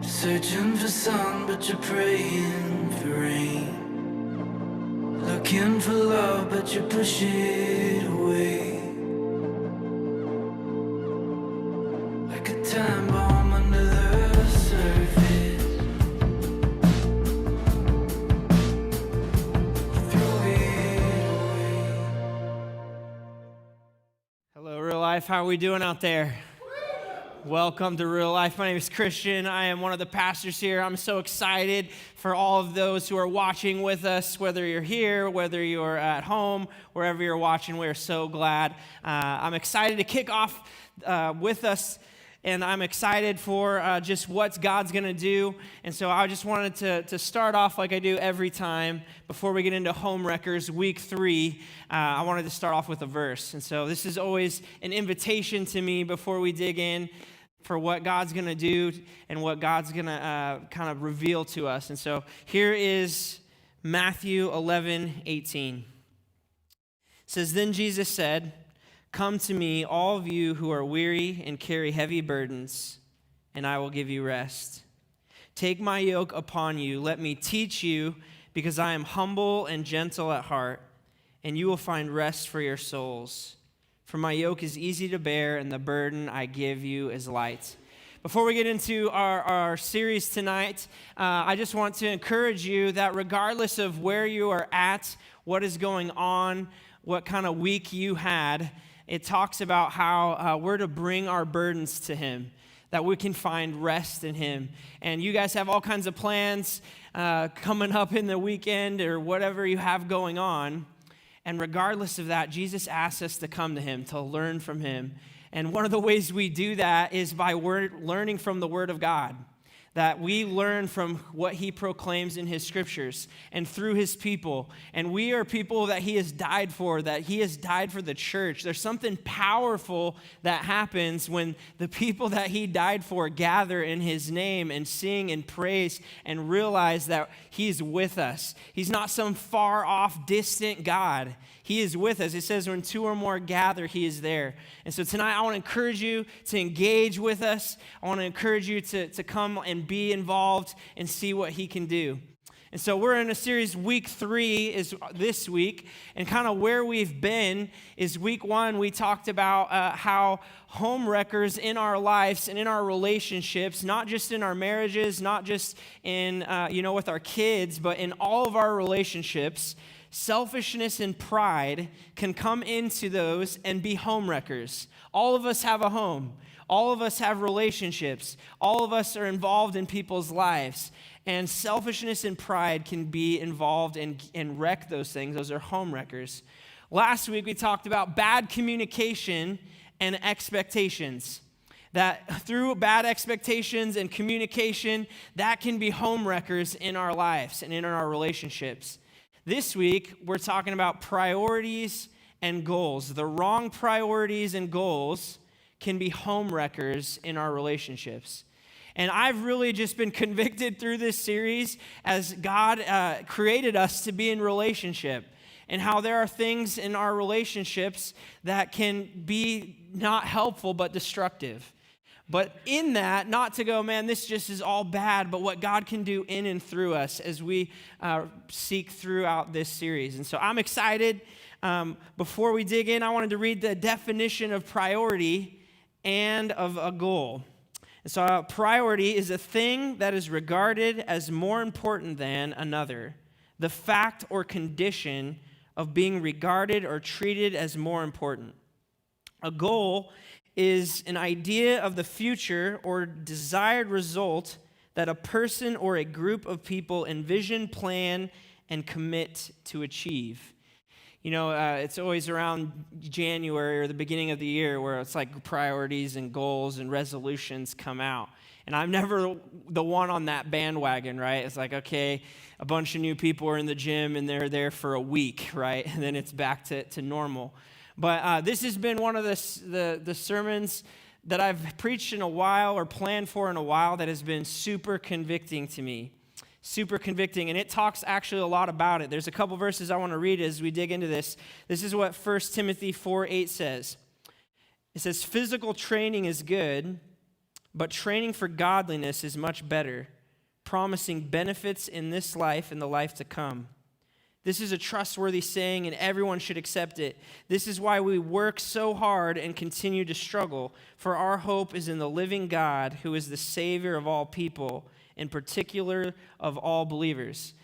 Searching for sun, but you're praying for rain. Looking for love, but you push it away. Like a time bomb under the surface. You throw it away. Hello, Real Life. How are we doing out there? Welcome to Real Life. My name is Christian. I am one of the pastors here. I'm so excited for all of those who are watching with us, whether you're here, whether you're at home, wherever you're watching. We're so glad. I'm excited to kick off with us, and I'm excited for just what God's going to do. And so I just wanted to start off like I do every time before we get into Home Wreckers Week 3. I wanted to start off with a verse. And so this is always an invitation to me before we dig in for what God's going to do and what God's going to kind of reveal to us. And so here is Matthew 11:18. It says, "Then Jesus said, 'Come to me, all of you who are weary and carry heavy burdens, and I will give you rest. Take my yoke upon you. Let me teach you, because I am humble and gentle at heart, and you will find rest for your souls. For my yoke is easy to bear, and the burden I give you is light.'" Before we get into our series tonight, I just want to encourage you that regardless of where you are at, what is going on, what kind of week you had, it talks about how we're to bring our burdens to Him, that we can find rest in Him. And you guys have all kinds of plans coming up in the weekend or whatever you have going on. And regardless of that, Jesus asks us to come to Him, to learn from Him. And one of the ways we do that is by learning from the Word of God, that we learn from what He proclaims in His scriptures and through His people. And we are people that He has died for, that He has died for the church. There's something powerful that happens when the people that He died for gather in His name and sing and praise and realize that He's with us. He's not some far off, distant God. He is with us. It says when two or more gather, He is there. And so tonight I want to encourage you to engage with us. I want to encourage you to come and be involved and see what He can do. And so we're in a series. Week 3 is this week. And kind of where we've been is week 1, we talked about how home wreckers in our lives and in our relationships, not just in our marriages, not just in, with our kids, but in all of our relationships, selfishness and pride can come into those and be home wreckers. All of us have a home. All of us have relationships. All of us are involved in people's lives. And selfishness and pride can be involved and wreck those things. Those are home wreckers. Last week we talked about bad communication and expectations. That through bad expectations and communication, that can be home wreckers in our lives and in our relationships. This week, we're talking about priorities and goals. The wrong priorities and goals can be home wreckers in our relationships. And I've really just been convicted through this series as God created us to be in relationship, and how there are things in our relationships that can be not helpful but destructive. But in that, not to go, man, this just is all bad, but what God can do in and through us as we seek throughout this series. And so I'm excited. Before we dig in, I wanted to read the definition of priority and of a goal. And so priority is a thing that is regarded as more important than another. The fact or condition of being regarded or treated as more important. A goal is an idea of the future or desired result that a person or a group of people envision, plan, and commit to achieve. You know, it's always around January or the beginning of the year where it's like priorities and goals and resolutions come out. And I'm never the one on that bandwagon, right? It's like, okay, a bunch of new people are in the gym and they're there for a week, right? And then it's back to normal. But this has been one of the sermons that I've preached in a while or planned for in a while that has been super convicting to me. Super convicting, and it talks actually a lot about it. There's a couple verses I want to read as we dig into this. This is what 1 Timothy 4:8 says. It says, "Physical training is good, But training for godliness is much better, promising benefits in this life and the life to come. This is a trustworthy saying, and everyone should accept it. This is why we work so hard and continue to struggle, for our hope is in the living God, who is the Savior of all people, in particular of all believers.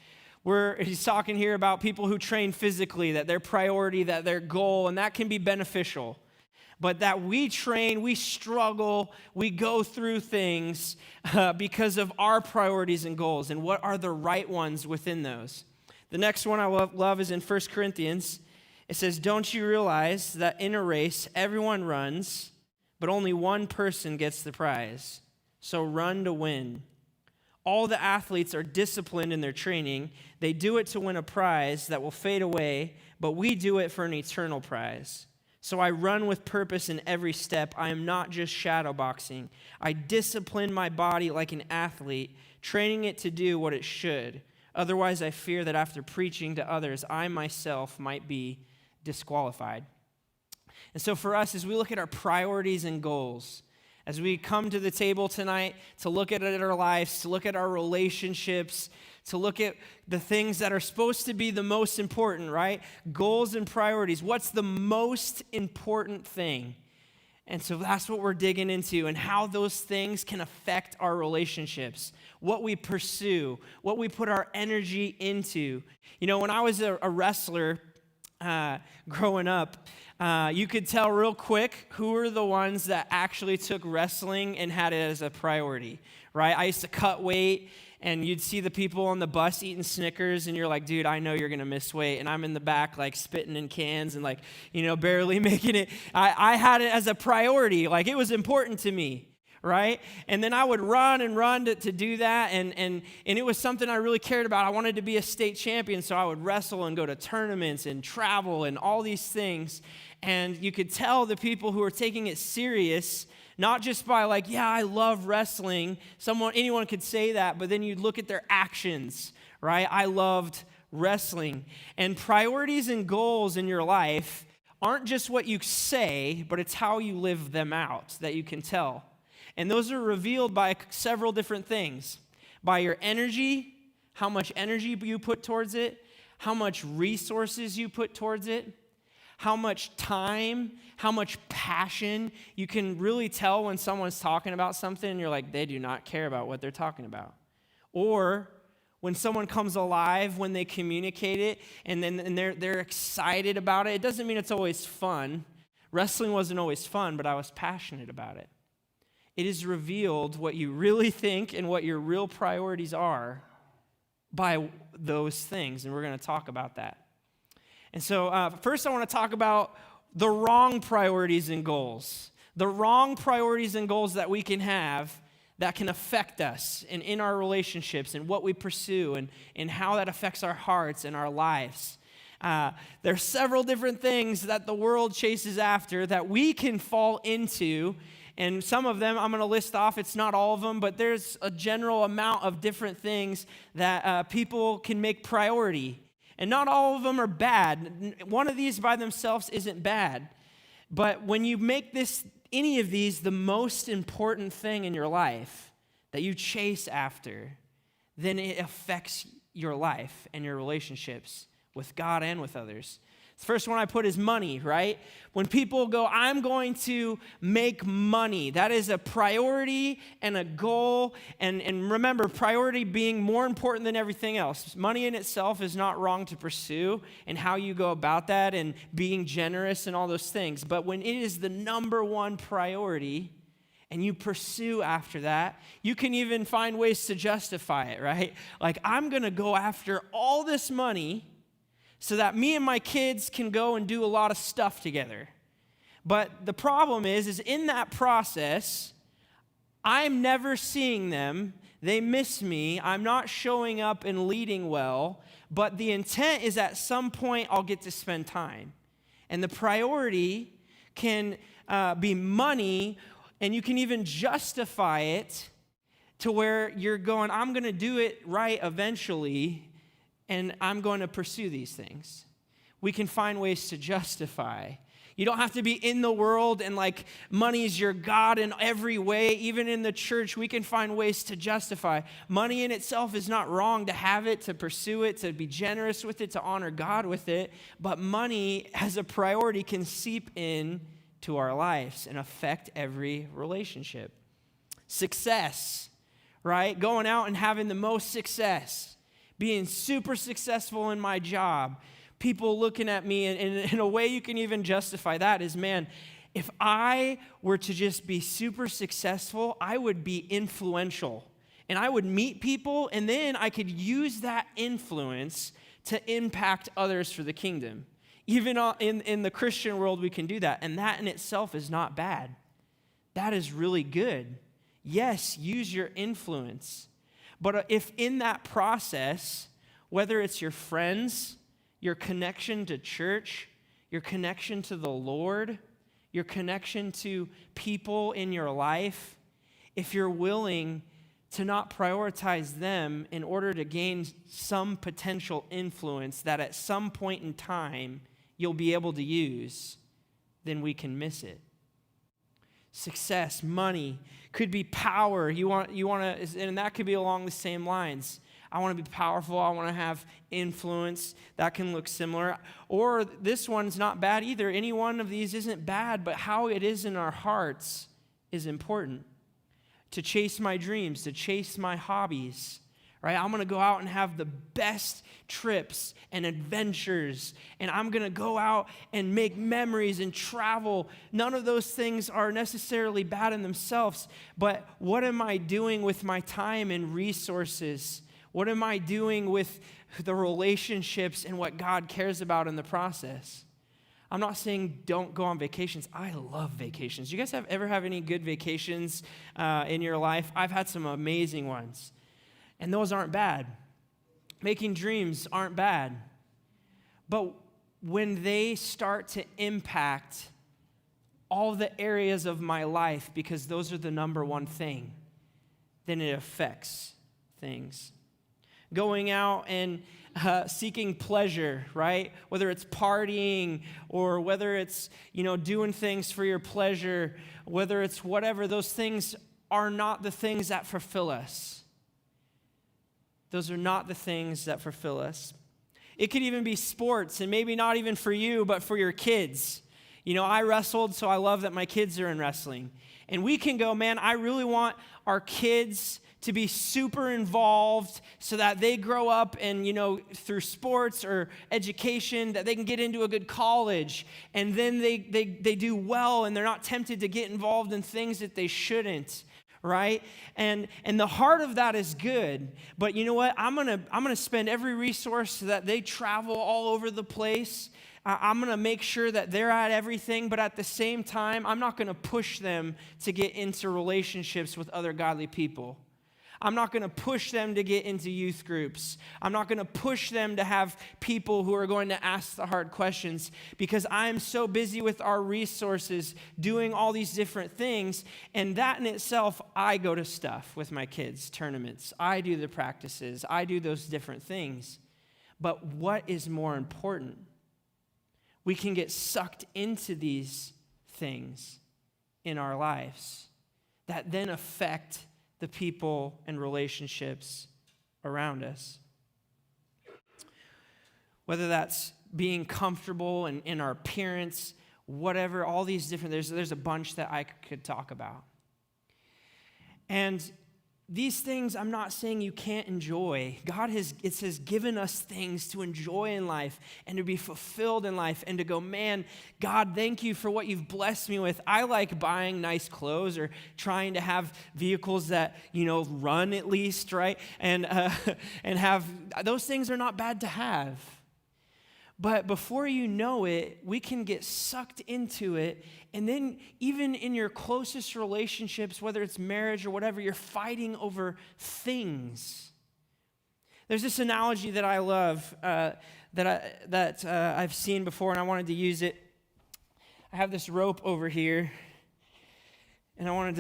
He's talking here about people who train physically, that their priority, that their goal, and that can be beneficial. But that we train, we struggle, we go through things because of our priorities and goals, and what are the right ones within those. The next one I love is in 1 Corinthians. It says, "Don't you realize that in a race everyone runs, but only one person gets the prize? So run to win. All the athletes are disciplined in their training. They do it to win a prize that will fade away, but we do it for an eternal prize. So I run with purpose in every step. I am not just shadowboxing. I discipline my body like an athlete, training it to do what it should. Otherwise, I fear that after preaching to others, I myself might be disqualified." And so for us, as we look at our priorities and goals, as we come to the table tonight to look at our lives, to look at our relationships, to look at the things that are supposed to be the most important, right? Goals and priorities. What's the most important thing? And so that's what we're digging into, and how those things can affect our relationships, what we pursue, what we put our energy into. You know, when I was a wrestler growing up, you could tell real quick who were the ones that actually took wrestling and had it as a priority, right? I used to cut weight, and you'd see the people on the bus eating Snickers, and you're like, dude, I know you're going to miss weight. And I'm in the back, like, spitting in cans and, like, barely making it. I had it as a priority. Like, it was important to me, right? And then I would run to do that, and it was something I really cared about. I wanted to be a state champion, so I would wrestle and go to tournaments and travel and all these things. And you could tell the people who were taking it serious, not just by like, yeah, I love wrestling. Anyone could say that, but then you'd look at their actions, right? I loved wrestling. And priorities and goals in your life aren't just what you say, but it's how you live them out that you can tell. And those are revealed by several different things. By your energy, how much energy you put towards it, how much resources you put towards it, how much time, how much passion. You can really tell when someone's talking about something and you're like, they do not care about what they're talking about. Or when someone comes alive, when they communicate it and they're excited about it. It doesn't mean it's always fun. Wrestling wasn't always fun, but I was passionate about it. It is revealed what you really think and what your real priorities are by those things, and we're going to talk about that. And so first I want to talk about the wrong priorities and goals. The wrong priorities and goals that we can have that can affect us and in our relationships and what we pursue and how that affects our hearts and our lives. There's several different things that the world chases after that we can fall into. And some of them I'm going to list off. It's not all of them, but there's a general amount of different things that people can make priority. And not all of them are bad. One of these by themselves isn't bad. But when you make any of these the most important thing in your life that you chase after, then it affects your life and your relationships with God and with others. The first one I put is money, right? When people go, I'm going to make money, that is a priority and a goal. And remember, priority being more important than everything else. Money in itself is not wrong to pursue, and how you go about that and being generous and all those things. But when it is the number one priority and you pursue after that, you can even find ways to justify it, right? Like, I'm going to go after all this money so that me and my kids can go and do a lot of stuff together. But the problem is in that process, I'm never seeing them. They miss me. I'm not showing up and leading well. But the intent is at some point I'll get to spend time. And the priority can be money, and you can even justify it to where you're going, I'm going to do it right eventually, and I'm going to pursue these things. We can find ways to justify. You don't have to be in the world and like money is your God in every way. Even in the church, we can find ways to justify. Money in itself is not wrong to have it, to pursue it, to be generous with it, to honor God with it. But money as a priority can seep in to our lives and affect every relationship. Success, right? Going out and having the most success, being super successful in my job. People looking at me, and in a way you can even justify that is, man, if I were to just be super successful, I would be influential. And I would meet people, and then I could use that influence to impact others for the kingdom. Even in the Christian world, we can do that. And that in itself is not bad. That is really good. Yes, use your influence. But if in that process, whether it's your friends, your connection to church, your connection to the Lord, your connection to people in your life, if you're willing to not prioritize them in order to gain some potential influence that at some point in time you'll be able to use, then we can miss it. Success, money, could be power. You want to, and that could be along the same lines. I want to be powerful. I want to have influence. That can look similar. Or this one's not bad either. Any one of these isn't bad, but how it is in our hearts is important. To chase my dreams, to chase my hobbies, right? I'm going to go out and have the best trips and adventures, and I'm going to go out and make memories and travel. None of those things are necessarily bad in themselves, but what am I doing with my time and resources? What am I doing with the relationships and what God cares about in the process? I'm not saying don't go on vacations. I love vacations. You guys ever have any good vacations in your life? I've had some amazing ones, and those aren't bad. Making dreams aren't bad. But when they start to impact all the areas of my life, because those are the number one thing, then it affects things. Going out and seeking pleasure, right? Whether it's partying or whether it's, doing things for your pleasure, whether it's whatever, those things are not the things that fulfill us. Those are not the things that fulfill us. It could even be sports, and maybe not even for you, but for your kids. I wrestled, so I love that my kids are in wrestling. And we can go, man, I really want our kids to be super involved so that they grow up and, through sports or education, that they can get into a good college. And then they do well and they're not tempted to get involved in things that they shouldn't, right? And the heart of that is good. But you know what? I'm gonna spend every resource so that they travel all over the place. I'm going to make sure that they're at everything, but at the same time, I'm not going to push them to get into relationships with other godly people. I'm not going to push them to get into youth groups. I'm not going to push them to have people who are going to ask the hard questions because I'm so busy with our resources doing all these different things. And that in itself, I go to stuff with my kids, tournaments. I do the practices. I do those different things. But what is more important? We can get sucked into these things in our lives that then affect the people and relationships around us. Whether that's being comfortable in our appearance, whatever, all these different, there's a bunch that I could talk about. And these things, I'm not saying you can't enjoy. God has given us things to enjoy in life and to be fulfilled in life and to go, man, God, thank you for what you've blessed me with. I like buying nice clothes or trying to have vehicles that, run at least, right? And have, those things are not bad to have. But before you know it, we can get sucked into it. And then even in your closest relationships, whether it's marriage or whatever, you're fighting over things. There's this analogy that I love that I've seen before, and I wanted to use it. I have this rope over here, and I want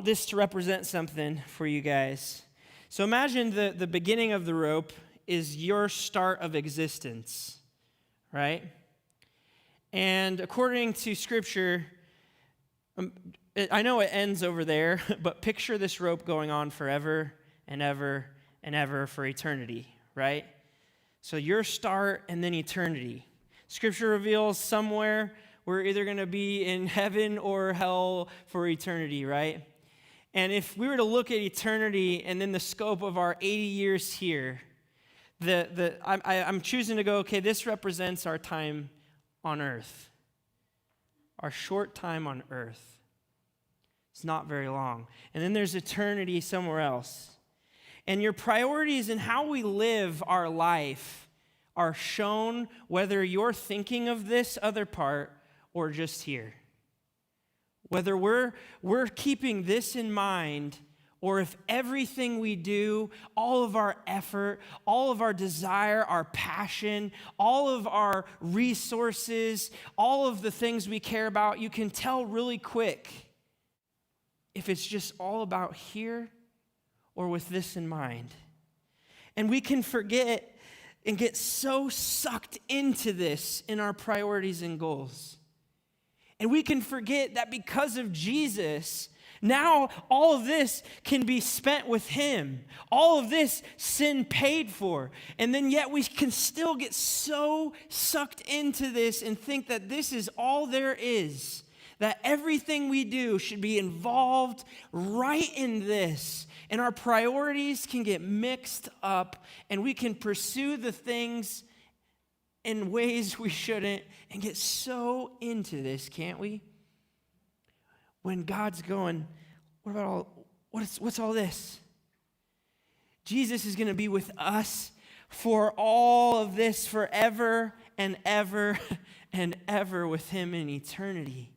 this to represent something for you guys. So imagine the beginning of the rope is your start of existence, right? And according to Scripture, I know it ends over there, but picture this rope going on forever and ever and ever for eternity, right? So your start and then eternity. Scripture reveals somewhere we're either going to be in heaven or hell for eternity, right? And if we were to look at eternity and then the scope of our 80 years here, I'm choosing to go, okay, this represents our time on earth, our short time on earth. It's not very long. And then there's eternity somewhere else. And your priorities and how we live our life are shown whether you're thinking of this other part or just here. Whether we're keeping this in mind, or if everything we do, all of our effort, all of our desire, our passion, all of our resources, all of the things we care about, you can tell really quick if it's just all about here or with this in mind. And we can forget and get so sucked into this in our priorities and goals. And we can forget that because of Jesus, now all of this can be spent with him. All of this sin paid for. And then yet we can still get so sucked into this and think that this is all there is. That everything we do should be involved right in this. And our priorities can get mixed up and we can pursue the things in ways we shouldn't and get so into this, can't we? When God's going, what's all this? Jesus is going to be with us for all of this forever and ever and ever with him in eternity.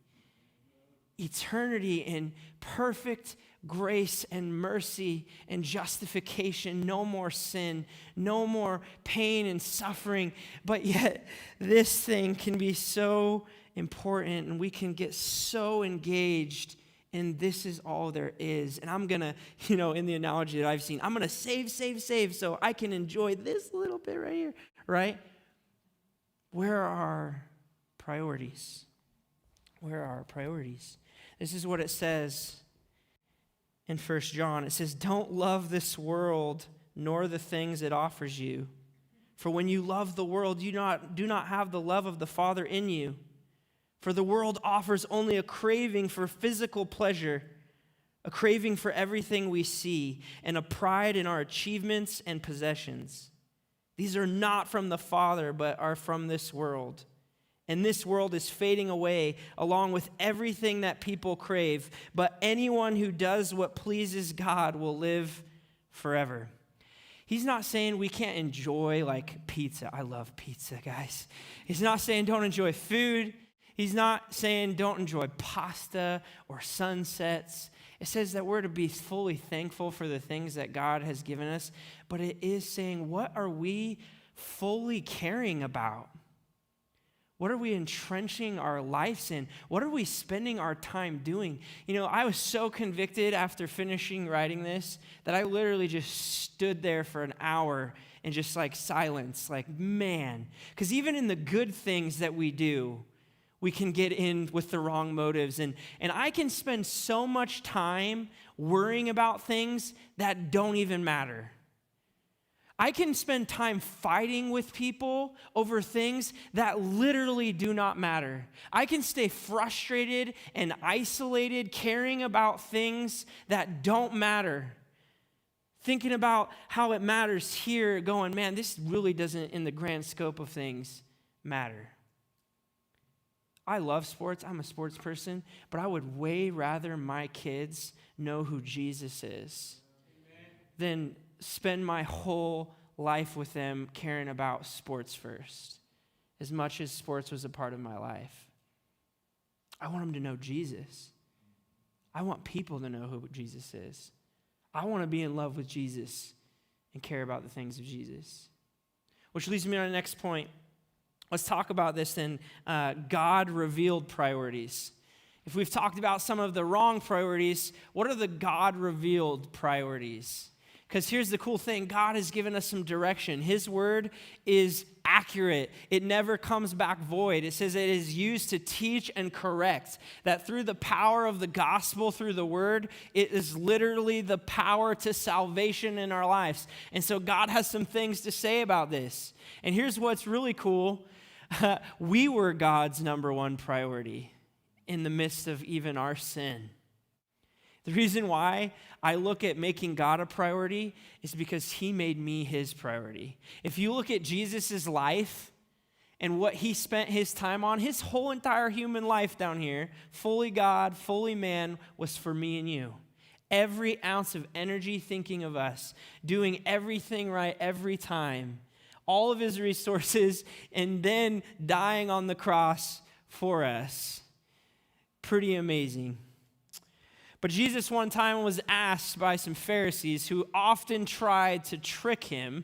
Eternity in perfect grace and mercy and justification, no more sin, no more pain and suffering, but yet this thing can be so important and we can get so engaged and this is all there is. And I'm gonna, in the analogy that I've seen, I'm gonna save so I can enjoy this little bit right here, right? Where are our priorities? Where are our priorities? This is what it says in 1 John. It says, don't love this world nor the things it offers you. For when you love the world, you do not have the love of the Father in you. For the world offers only a craving for physical pleasure, a craving for everything we see, and a pride in our achievements and possessions. These are not from the Father, but are from this world. And this world is fading away along with everything that people crave. But anyone who does what pleases God will live forever. He's not saying we can't enjoy like pizza. I love pizza, guys. He's not saying don't enjoy food. He's not saying don't enjoy pasta or sunsets. It says that we're to be fully thankful for the things that God has given us. But it is saying, what are we fully caring about? What are we entrenching our lives in? What are we spending our time doing? I was so convicted after finishing writing this that I literally just stood there for an hour in just like silence, like, man. Because even in the good things that we do, we can get in with the wrong motives. And I can spend so much time worrying about things that don't even matter. I can spend time fighting with people over things that literally do not matter. I can stay frustrated and isolated, caring about things that don't matter. Thinking about how it matters here, going, man, this really doesn't, in the grand scope of things, matter. I love sports. I'm a sports person, but I would way rather my kids know who Jesus is than spend my whole life with them caring about sports first, as much as sports was a part of my life. I want them to know Jesus. I want people to know who Jesus is. I want to be in love with Jesus and care about the things of Jesus. Which leads me to the next point. Let's talk about this then, God-revealed priorities. If we've talked about some of the wrong priorities, what are the God-revealed priorities? Because here's the cool thing, God has given us some direction. His word is accurate. It never comes back void. It says it is used to teach and correct. That through the power of the gospel, through the word, it is literally the power to salvation in our lives. And so God has some things to say about this. And here's what's really cool. We were God's number one priority in the midst of even our sin. The reason why I look at making God a priority is because he made me his priority. If you look at Jesus' life and what he spent his time on, his whole entire human life down here, fully God, fully man, was for me and you. Every ounce of energy thinking of us, doing everything right every time, all of his resources, and then dying on the cross for us. Pretty amazing. But Jesus one time was asked by some Pharisees who often tried to trick him,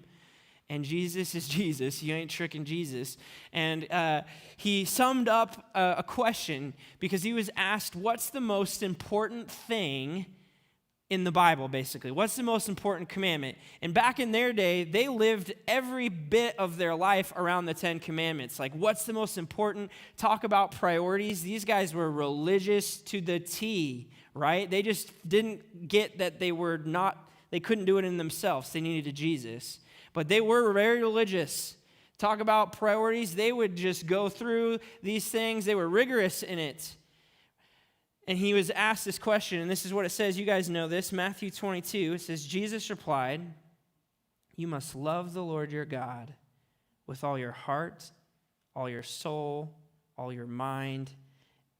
and Jesus is Jesus. You ain't tricking Jesus. And he summed up a question because he was asked, what's the most important thing in the Bible, basically? What's the most important commandment? And back in their day, they lived every bit of their life around the 10 Commandments. Like, what's the most important? Talk about priorities. These guys were religious to the T, right? They just didn't get that they couldn't do it in themselves. They needed Jesus. But they were very religious. Talk about priorities. They would just go through these things. They were rigorous in it. And he was asked this question, and this is what it says. You guys know this. Matthew 22, it says, Jesus replied, "You must love the Lord your God with all your heart, all your soul, all your mind.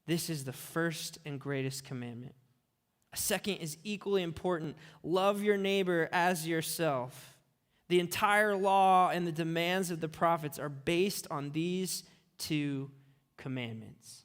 This is the first and greatest commandment. A second is equally important. Love your neighbor as yourself. The entire law and the demands of the prophets are based on these two commandments."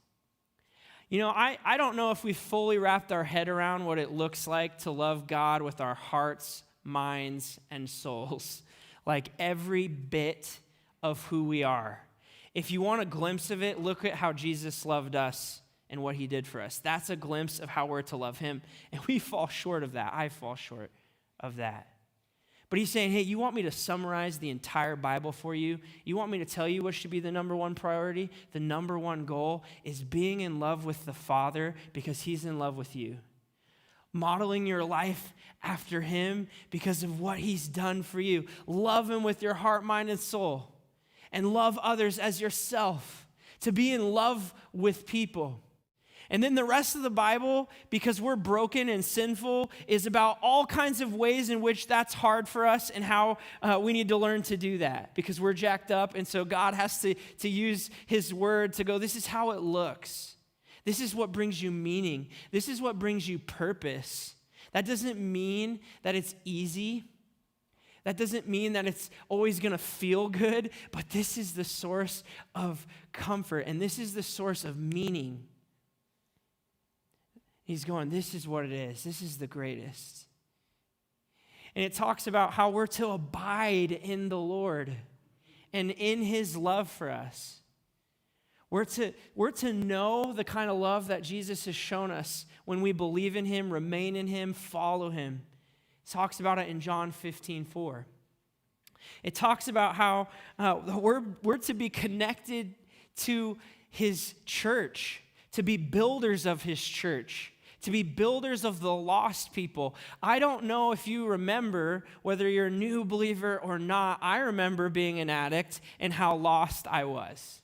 You know, I don't know if we fully wrapped our head around what it looks like to love God with our hearts, minds, and souls. Like every bit of who we are. If you want a glimpse of it, look at how Jesus loved us and what he did for us. That's a glimpse of how we're to love him. And we fall short of that. I fall short of that. But he's saying, hey, you want me to summarize the entire Bible for you? You want me to tell you what should be the number one priority? The number one goal is being in love with the Father because he's in love with you. Modeling your life after him because of what he's done for you. Love him with your heart, mind, and soul. And love others as yourself. To be in love with people. And then the rest of the Bible, because we're broken and sinful, is about all kinds of ways in which that's hard for us and how we need to learn to do that because we're jacked up. And so God has to use his word to go, this is how it looks. This is what brings you meaning. This is what brings you purpose. That doesn't mean that it's easy. That doesn't mean that it's always going to feel good, but this is the source of comfort and this is the source of meaning. He's going, this is what it is. This is the greatest. And it talks about how we're to abide in the Lord and in his love for us. We're to know the kind of love that Jesus has shown us when we believe in him, remain in him, follow him. It talks about it in John 15:4. It talks about how we're to be connected to his church, to be builders of his church. To be builders of the lost people. I don't know if you remember, whether you're a new believer or not, I remember being an addict and how lost I was.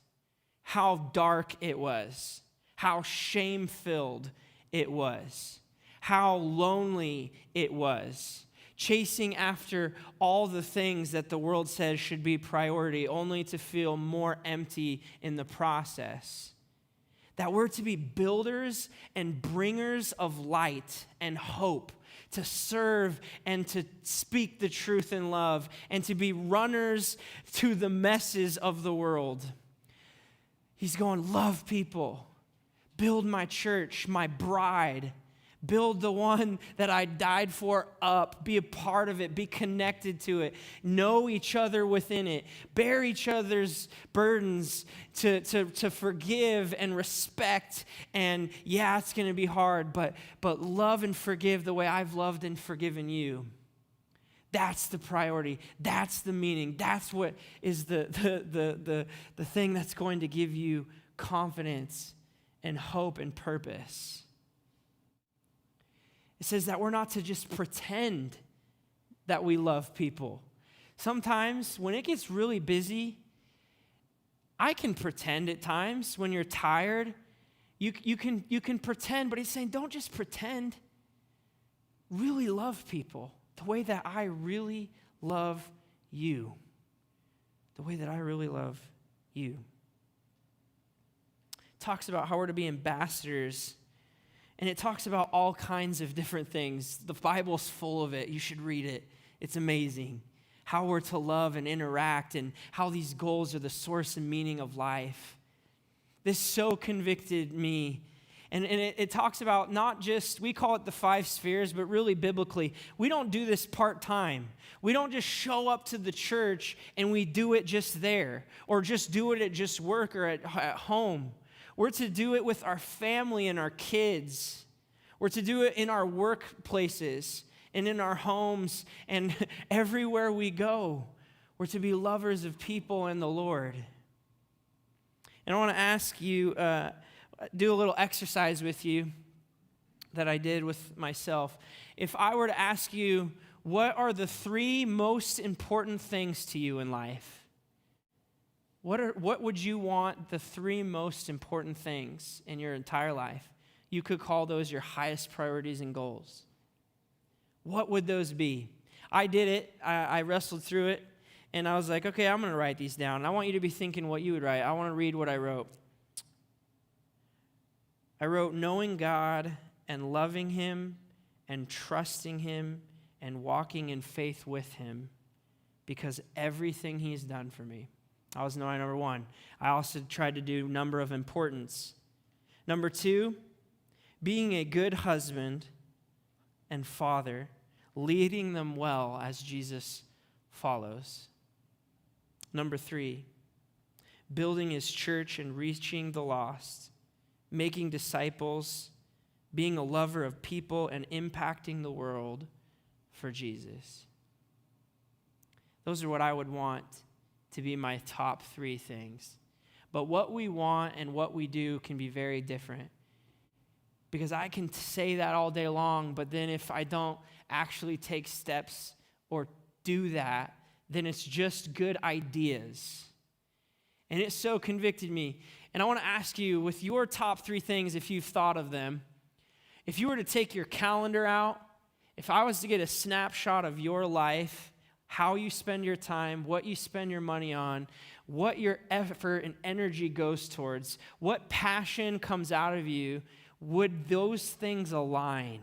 How dark it was. How shame-filled it was. How lonely it was. Chasing after all the things that the world says should be priority, only to feel more empty in the process. That we're to be builders and bringers of light and hope, to serve and to speak the truth in love, and to be runners to the messes of the world. He's going, love people, build my church, my bride, build the one that I died for up, be a part of it, be connected to it, know each other within it, bear each other's burdens, to forgive and respect. And yeah, it's going to be hard, but love and forgive the way I've loved and forgiven you. That's the priority. That's the meaning. That's what is the thing that's going to give you confidence and hope and purpose. It says that we're not to just pretend that we love people. Sometimes when it gets really busy, I can pretend at times when you're tired. You can pretend, but he's saying don't just pretend. Really love people the way that I really love you. The way that I really love you. It talks about how we're to be ambassadors, and it talks about all kinds of different things. The Bible's full of it. You should read it. It's amazing. How we're to love and interact, and how these goals are the source and meaning of life. This so convicted me. And it talks about not just, we call it the 5 spheres, but really biblically, we don't do this part-time. We don't just show up to the church and we do it just there, or just do it at just work or at home. We're to do it with our family and our kids. We're to do it in our workplaces and in our homes and everywhere we go. We're to be lovers of people and the Lord. And I want to ask you, do a little exercise with you that I did with myself. If I were to ask you, what are the 3 most important things to you in life? What would you want the 3 most important things in your entire life? You could call those your highest priorities and goals. What would those be? I did it. I wrestled through it, and I was like, okay, I'm going to write these down. And I want you to be thinking what you would write. I want to read what I wrote. I wrote, knowing God and loving Him and trusting Him and walking in faith with Him because everything He's done for me. That was number 1. I also tried to do number of importance. Number 2, being a good husband and father, leading them well as Jesus follows. Number 3, building His church and reaching the lost, making disciples, being a lover of people, and impacting the world for Jesus. Those are what I would want to be my top 3 things. But what we want and what we do can be very different. Because I can say that all day long, but then if I don't actually take steps or do that, then it's just good ideas. And it so convicted me. And I want to ask you, with your top 3 things, if you've thought of them, if you were to take your calendar out, if I was to get a snapshot of your life, how you spend your time, what you spend your money on, what your effort and energy goes towards, what passion comes out of you, would those things align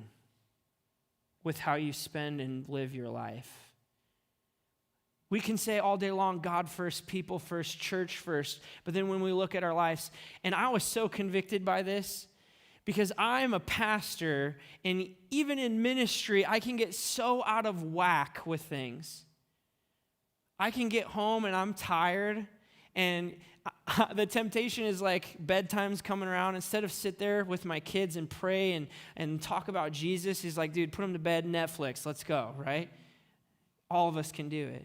with how you spend and live your life? We can say all day long, God first, people first, church first, but then when we look at our lives, and I was so convicted by this because I'm a pastor, and even in ministry, I can get so out of whack with things. I can get home and I'm tired, and the temptation is like bedtime's coming around. Instead of sit there with my kids and pray and talk about Jesus, he's like, dude, put them to bed, Netflix, let's go, right? All of us can do it.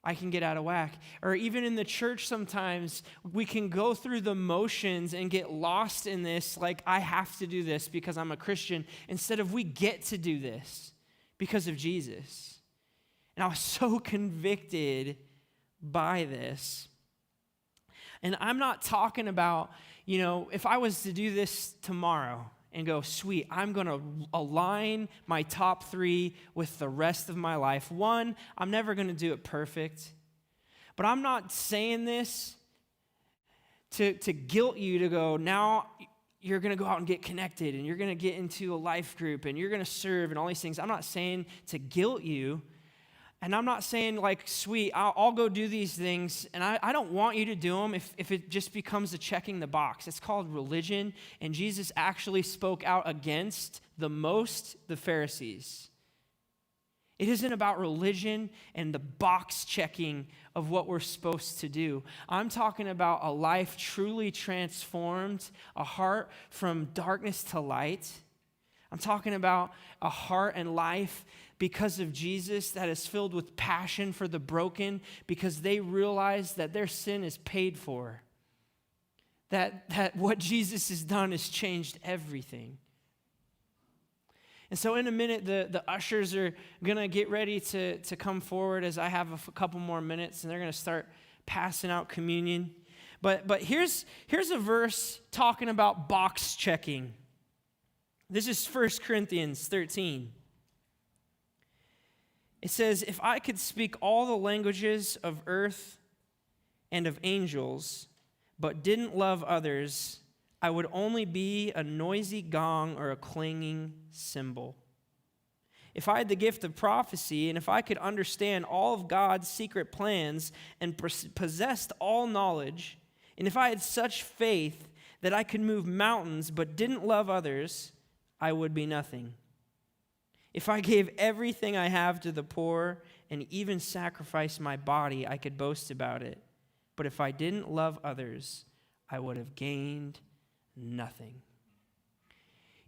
I can get out of whack. Or even in the church sometimes, we can go through the motions and get lost in this, like, I have to do this because I'm a Christian, instead of we get to do this because of Jesus. And I was so convicted by this. And I'm not talking about, if I was to do this tomorrow and go, sweet, I'm going to align my top 3 with the rest of my life. 1, I'm never going to do it perfect. But I'm not saying this to guilt you to go, now you're going to go out and get connected, and you're going to get into a life group, and you're going to serve and all these things. I'm not saying to guilt you. And I'm not saying like, sweet, I'll go do these things, and I don't want you to do them if it just becomes a checking the box. It's called religion, and Jesus actually spoke out against the Pharisees. It isn't about religion and the box checking of what we're supposed to do. I'm talking about a life truly transformed, a heart from darkness to light. I'm talking about a heart and life because of Jesus that is filled with passion for the broken because they realize that their sin is paid for. That what Jesus has done has changed everything. And so in a minute, the ushers are going to get ready to come forward as I have a couple more minutes, and they're going to start passing out communion. But here's a verse talking about box checking. This is 1 Corinthians 13. It says, if I could speak all the languages of earth and of angels, but didn't love others, I would only be a noisy gong or a clanging cymbal. If I had the gift of prophecy, and if I could understand all of God's secret plans and possessed all knowledge, and if I had such faith that I could move mountains but didn't love others, I would be nothing. If I gave everything I have to the poor and even sacrificed my body, I could boast about it. But if I didn't love others, I would have gained nothing.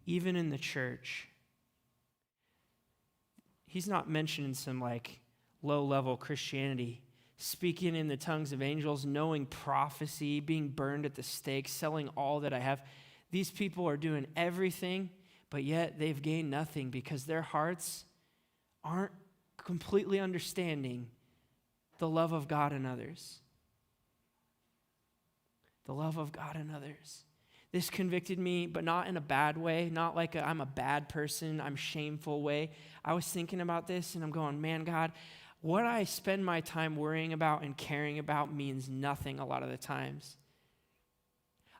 Even in the church, he's not mentioning some low-level Christianity, speaking in the tongues of angels, knowing prophecy, being burned at the stake, selling all that I have. These people are doing everything, but yet they've gained nothing because their hearts aren't completely understanding the love of God in others. The love of God in others. This convicted me, but not in a bad way, not like I'm a bad person, I'm shameful way. I was thinking about this and I'm going, man, God, what I spend my time worrying about and caring about means nothing a lot of the times.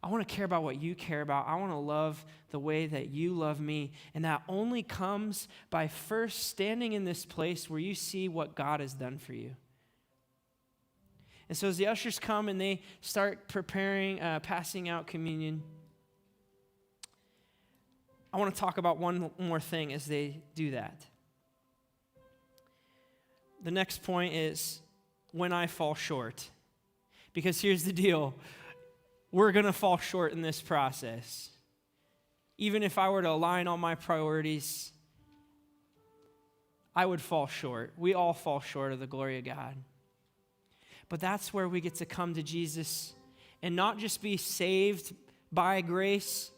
I want to care about what you care about. I want to love the way that you love me. And that only comes by first standing in this place where you see what God has done for you. And so as the ushers come and they start preparing, passing out communion, I want to talk about one more thing as they do that. The next point is when I fall short. Because here's the deal. We're going to fall short in this process. Even if I were to align all my priorities, I would fall short. We all fall short of the glory of God. But that's where we get to come to Jesus and not just be saved by grace.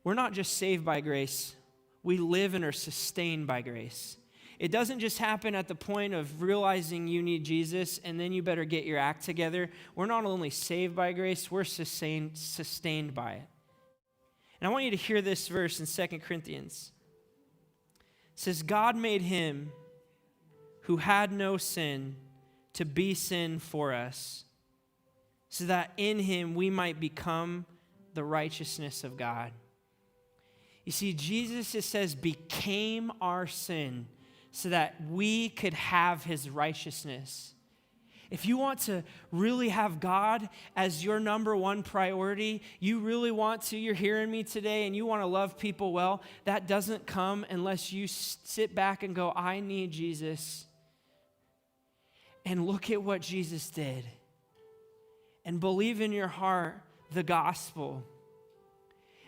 We're not just saved by grace. We live and are sustained by grace. It doesn't just happen at the point of realizing you need Jesus and then you better get your act together. We're not only saved by grace, we're sustained by it. And I want you to hear this verse in 2 Corinthians. It says, God made him who had no sin to be sin for us, so that in him we might become the righteousness of God. You see, Jesus, it says, became our sin so that we could have his righteousness. If you want to really have God as your number one priority, you really want to, you're hearing me today, and you want to love people well, that doesn't come unless you sit back and go, I need Jesus. And look at what Jesus did. And believe in your heart the gospel.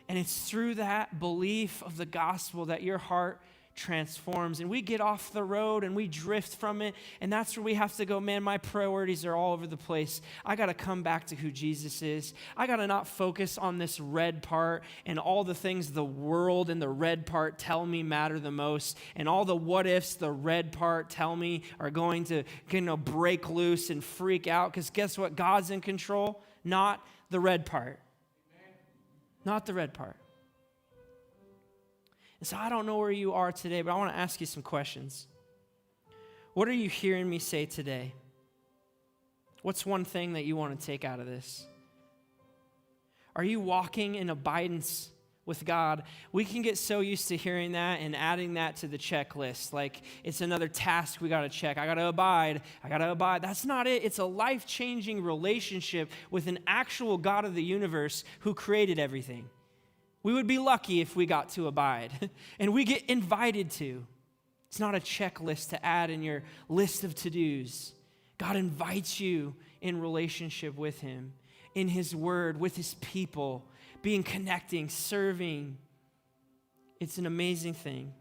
And it's through that belief of the gospel that your heart transforms. And we get off the road and we drift from it. And that's where we have to go, man, my priorities are all over the place. I got to come back to who Jesus is. I got to not focus on this red part and all the things the world and the red part tell me matter the most. And all the what ifs the red part tell me are going to break loose and freak out. Because guess what? God's in control, not the red part. Not the red part. And so I don't know where you are today, but I want to ask you some questions. What are you hearing me say today? What's one thing that you want to take out of this? Are you walking in abidance with God? We can get so used to hearing that and adding that to the checklist. Like it's another task we got to check. I got to abide. That's not it. It's a life-changing relationship with an actual God of the universe who created everything. We would be lucky if we got to abide, and we get invited to. It's not a checklist to add in your list of to-dos. God invites you in relationship with him, in his word, with his people, connecting, serving. It's an amazing thing.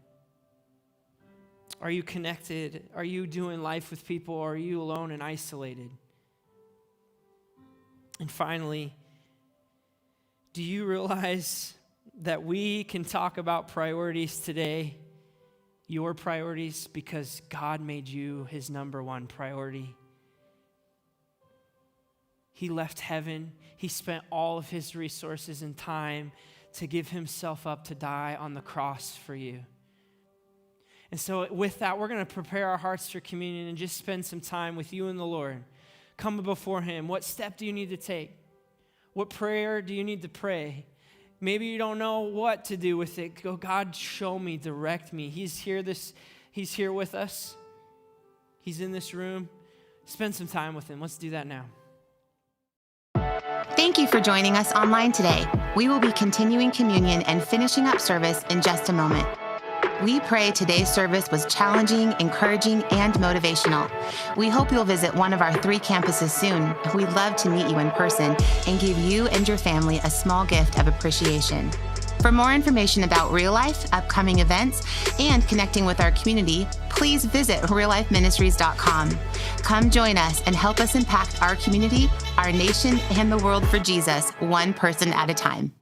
Are you connected? Are you doing life with people? Or are you alone and isolated? And finally, do you realize that we can talk about priorities today, your priorities, because God made you his number one priority? He left heaven. He spent all of his resources and time to give himself up to die on the cross for you. And so with that, we're going to prepare our hearts for communion and just spend some time with you and the Lord. Come before him. What step do you need to take? What prayer do you need to pray? Maybe you don't know what to do with it. Go, God, show me, direct me. He's here with us. He's in this room. Spend some time with him. Let's do that now. Thank you for joining us online today. We will be continuing communion and finishing up service in just a moment. We pray today's service was challenging, encouraging, and motivational. We hope you'll visit one of our 3 campuses soon. We'd love to meet you in person and give you and your family a small gift of appreciation. For more information about Real Life, upcoming events, and connecting with our community, please visit reallifeministries.com. Come join us and help us impact our community, our nation, and the world for Jesus, one person at a time.